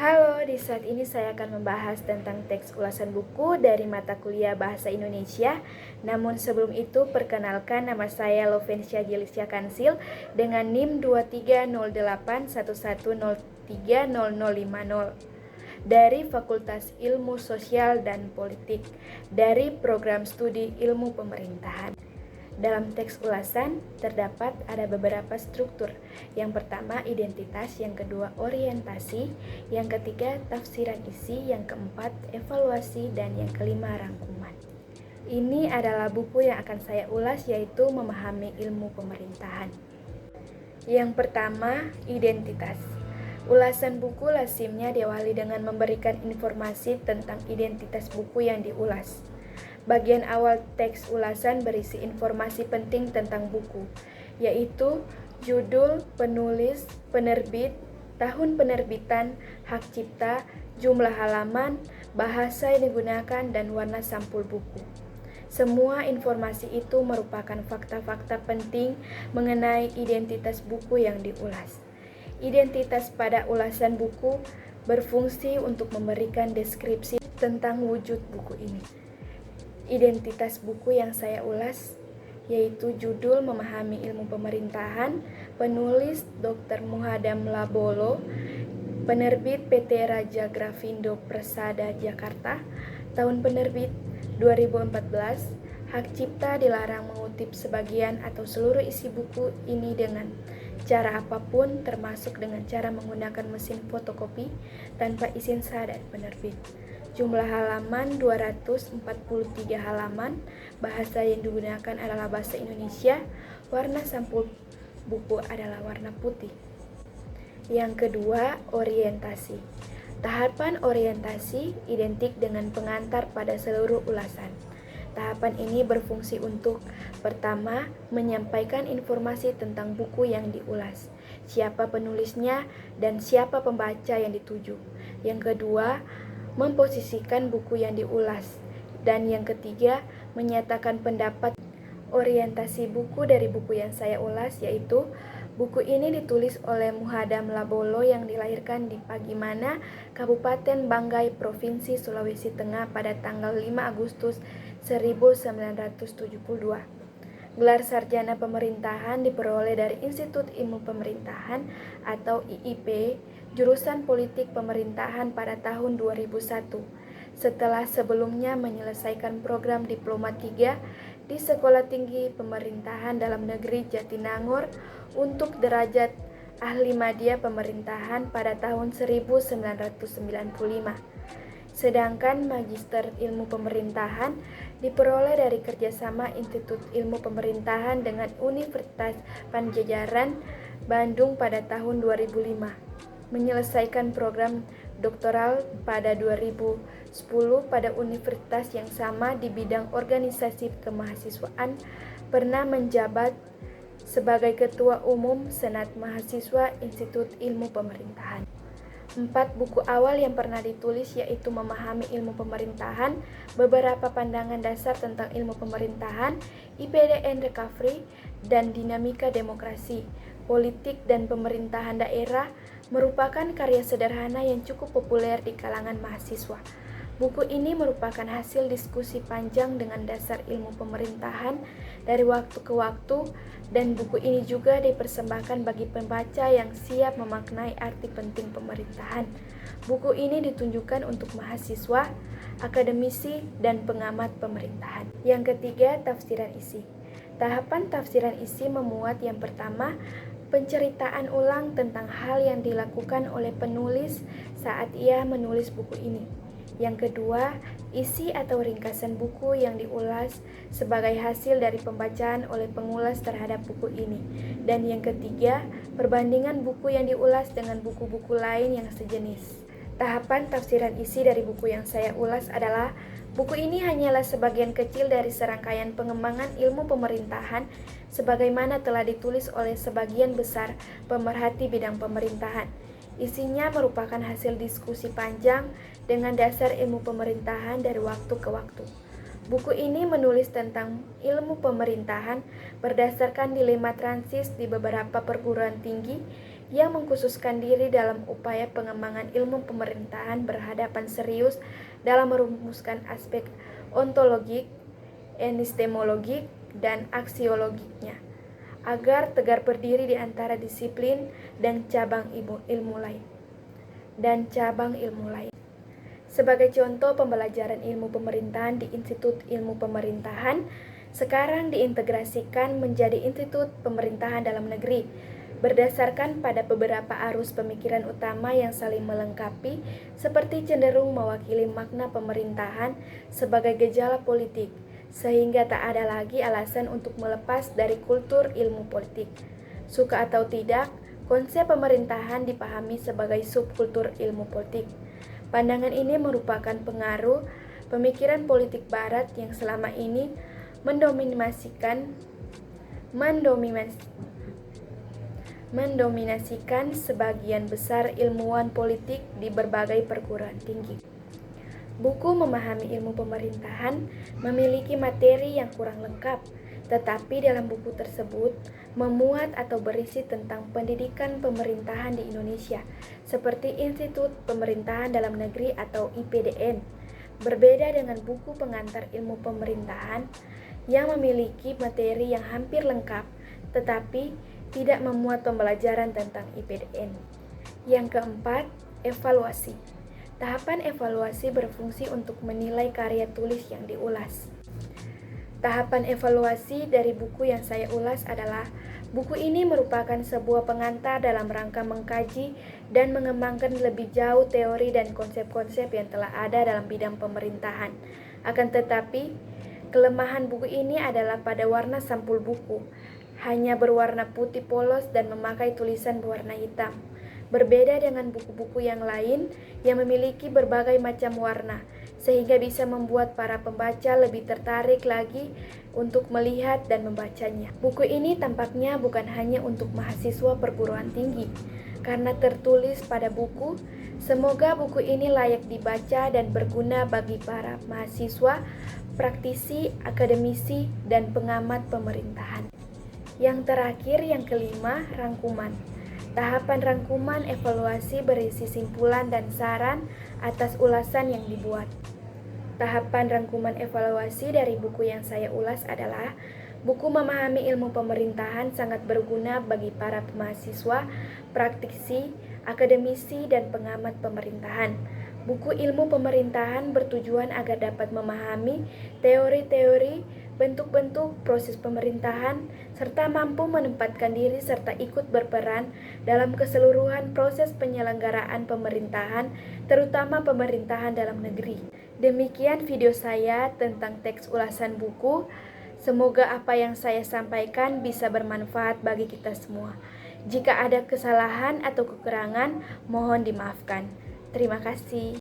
Halo, di saat ini saya akan membahas tentang teks ulasan buku dari mata kuliah Bahasa Indonesia. Namun sebelum itu, perkenalkan nama saya Lovensya Gilisya Kansil dengan NIM 230811030050 dari Fakultas Ilmu Sosial dan Politik dari Program Studi Ilmu Pemerintahan. Dalam teks ulasan terdapat ada beberapa struktur. Yang pertama identitas, yang kedua orientasi, yang ketiga tafsiran isi, yang keempat evaluasi, dan yang kelima rangkuman. Ini adalah buku yang akan saya ulas, yaitu Memahami Ilmu Pemerintahan. Yang pertama, identitas. Ulasan buku lazimnya diawali dengan memberikan informasi tentang identitas buku yang diulas. Bagian awal teks ulasan berisi informasi penting tentang buku, yaitu judul, penulis, penerbit, tahun penerbitan, hak cipta, jumlah halaman, bahasa yang digunakan, dan warna sampul buku. Semua informasi itu merupakan fakta-fakta penting mengenai identitas buku yang diulas. Identitas pada ulasan buku berfungsi untuk memberikan deskripsi tentang wujud buku ini. Identitas buku yang saya ulas yaitu judul Memahami Ilmu Pemerintahan, penulis Dr. Muhadam Labolo, penerbit PT Raja Grafindo Persada Jakarta, tahun penerbit 2014. Hak cipta dilarang mengutip sebagian atau seluruh isi buku ini dengan cara apapun, termasuk dengan cara menggunakan mesin fotokopi tanpa izin sah dari penerbit. Jumlah halaman 243 halaman, bahasa yang digunakan adalah bahasa Indonesia, warna sampul buku adalah warna putih. Yang kedua, orientasi. Tahapan orientasi identik dengan pengantar pada seluruh ulasan. Tahapan ini berfungsi untuk pertama, menyampaikan informasi tentang buku yang diulas, siapa penulisnya, dan siapa pembaca yang dituju. Yang kedua, memposisikan buku yang diulas, dan yang ketiga, menyatakan pendapat. Orientasi buku dari buku yang saya ulas yaitu buku ini ditulis oleh Muhadam Labolo yang dilahirkan di Pagimana, Kabupaten Banggai, Provinsi Sulawesi Tengah pada tanggal 5 Agustus 1972. Gelar sarjana pemerintahan diperoleh dari Institut Ilmu Pemerintahan atau IIP, jurusan Politik Pemerintahan pada tahun 2001. Setelah sebelumnya menyelesaikan program Diploma 3 di Sekolah Tinggi Pemerintahan Dalam Negeri Jatinangor untuk derajat Ahli Madya Pemerintahan pada tahun 1995. Sedangkan Magister Ilmu Pemerintahan diperoleh dari kerjasama Institut Ilmu Pemerintahan dengan Universitas Padjadjaran Bandung pada tahun 2005. Menyelesaikan program doktoral pada 2010 pada universitas yang sama di bidang organisasi kemahasiswaan, pernah menjabat sebagai Ketua Umum Senat Mahasiswa Institut Ilmu Pemerintahan. 4 buku awal yang pernah ditulis yaitu Memahami Ilmu Pemerintahan, beberapa pandangan dasar tentang ilmu pemerintahan, IPDN Recovery, dan Dinamika Demokrasi, Politik dan Pemerintahan Daerah, merupakan karya sederhana yang cukup populer di kalangan mahasiswa. Buku ini merupakan hasil diskusi panjang dengan dasar ilmu pemerintahan dari waktu ke waktu, dan buku ini juga dipersembahkan bagi pembaca yang siap memaknai arti penting pemerintahan. Buku ini ditunjukkan untuk mahasiswa, akademisi, dan pengamat pemerintahan. Yang ketiga, tafsiran isi. Tahapan tafsiran isi memuat yang pertama, penceritaan ulang tentang hal yang dilakukan oleh penulis saat ia menulis buku ini. Yang kedua, isi atau ringkasan buku yang diulas sebagai hasil dari pembacaan oleh pengulas terhadap buku ini. Dan yang ketiga, perbandingan buku yang diulas dengan buku-buku lain yang sejenis. Tahapan tafsiran isi dari buku yang saya ulas adalah buku ini hanyalah sebagian kecil dari serangkaian pengembangan ilmu pemerintahan sebagaimana telah ditulis oleh sebagian besar pemerhati bidang pemerintahan. Isinya merupakan hasil diskusi panjang dengan dasar ilmu pemerintahan dari waktu ke waktu. Buku ini menulis tentang ilmu pemerintahan berdasarkan dilema transis di beberapa perguruan tinggi yang mengkhususkan diri dalam upaya pengembangan ilmu pemerintahan berhadapan serius dalam merumuskan aspek ontologik, epistemologik, dan aksiologiknya, agar tegar berdiri di antara disiplin dan cabang ilmu lain. Sebagai contoh pembelajaran ilmu pemerintahan di Institut Ilmu Pemerintahan, sekarang diintegrasikan menjadi Institut Pemerintahan Dalam Negeri, berdasarkan pada beberapa arus pemikiran utama yang saling melengkapi, seperti cenderung mewakili makna pemerintahan sebagai gejala politik, sehingga tak ada lagi alasan untuk melepas dari kultur ilmu politik. Suka atau tidak, konsep pemerintahan dipahami sebagai subkultur ilmu politik. Pandangan ini merupakan pengaruh pemikiran politik Barat yang selama ini mendominasikan sebagian besar ilmuwan politik di berbagai perguruan tinggi. Buku Memahami Ilmu Pemerintahan memiliki materi yang kurang lengkap, tetapi dalam buku tersebut memuat atau berisi tentang pendidikan pemerintahan di Indonesia, seperti Institut Pemerintahan Dalam Negeri atau IPDN. Berbeda dengan buku pengantar ilmu pemerintahan yang memiliki materi yang hampir lengkap, tetapi tidak memuat pembelajaran tentang IPDN. Yang keempat, evaluasi. Tahapan evaluasi berfungsi untuk menilai karya tulis yang diulas. Tahapan evaluasi dari buku yang saya ulas adalah, buku ini merupakan sebuah pengantar dalam rangka mengkaji dan mengembangkan lebih jauh teori dan konsep-konsep yang telah ada dalam bidang pemerintahan. Akan tetapi, kelemahan buku ini adalah pada warna sampul buku, hanya berwarna putih polos dan memakai tulisan berwarna hitam. Berbeda dengan buku-buku yang lain yang memiliki berbagai macam warna, sehingga bisa membuat para pembaca lebih tertarik lagi untuk melihat dan membacanya. Buku ini tampaknya bukan hanya untuk mahasiswa perguruan tinggi, karena tertulis pada buku, semoga buku ini layak dibaca dan berguna bagi para mahasiswa, praktisi, akademisi, dan pengamat pemerintahan. Yang terakhir, yang kelima, rangkuman. Tahapan rangkuman evaluasi berisi simpulan dan saran atas ulasan yang dibuat. Tahapan rangkuman evaluasi dari buku yang saya ulas adalah, buku Memahami Ilmu Pemerintahan sangat berguna bagi para mahasiswa, praktisi, akademisi, dan pengamat pemerintahan. Buku ilmu pemerintahan bertujuan agar dapat memahami teori-teori, bentuk-bentuk proses pemerintahan, serta mampu menempatkan diri serta ikut berperan dalam keseluruhan proses penyelenggaraan pemerintahan, terutama pemerintahan dalam negeri. Demikian video saya tentang teks ulasan buku. Semoga apa yang saya sampaikan bisa bermanfaat bagi kita semua. Jika ada kesalahan atau kekurangan, mohon dimaafkan. Terima kasih.